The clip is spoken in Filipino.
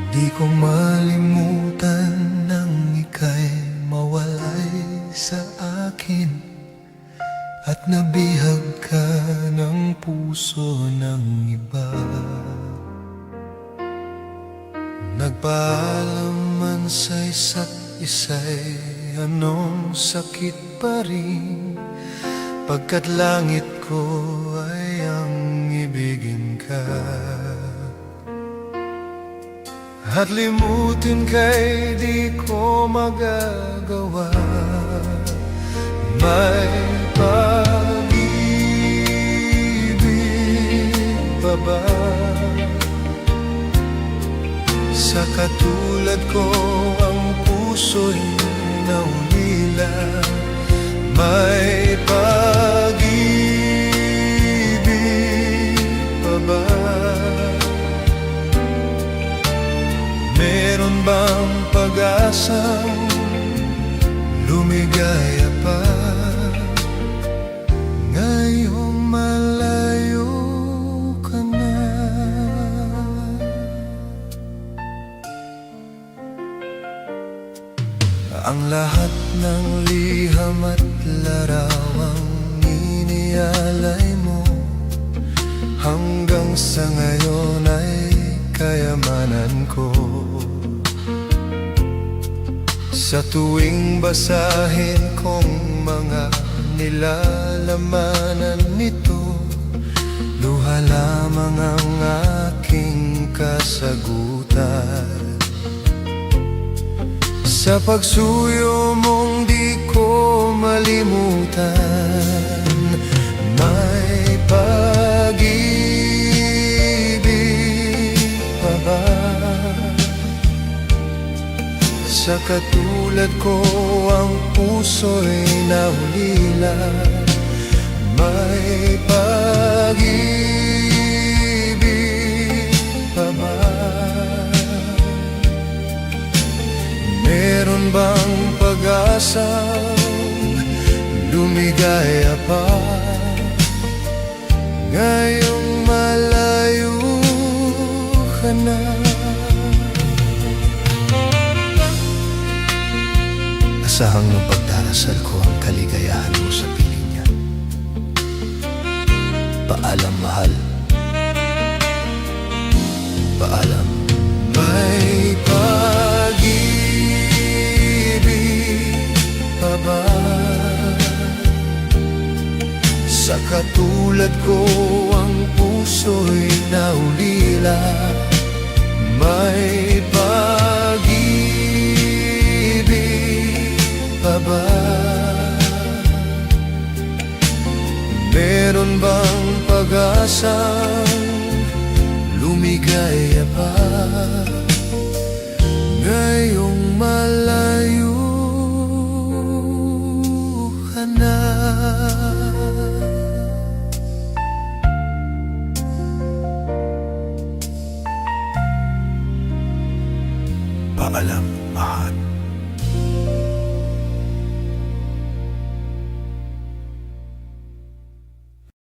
Di ko malimutan nang ika'y mawalay sa akin at nabihag ka ng puso ng iba. Nagpaalam man sa isa't isa'y anong sakit pa rin, pagkat langit ko ay ang ibigin ka. At limutin ka'y di ko magagawa. May pag-ibig pa ba sa katulad ko ang puso'y naulila? May pag-ibig pa ba? Meron bang pag-asang lumigaya pa ngayong malayo ka na? Ang lahat ng liham at larawang inialay mo hanggang sa ngayon ay kayamanan ko. Sa tuwing basahin kong mga nilalamanan nito, luha lamang ang aking kasagutan. Sa pagsuyo mong di ko malimutan, may pag-ibig pa ba sa katulad ko ang puso'y naulila? May pag-ibig pa ba? Meron bang pag-asang lumigaya pa ngayong malayo ka na? Asahang nung pagdarasal ko ang kaligayahan mo sa piling niya. Paalam, mahal. Paalam. May pag-ibig pa ba sa katulad ko ang puso'y naulila? May pag-ibig pa ba? Meron bang pag-asang lumigaya pa ngayong malayo ka na? Paalam, mahal.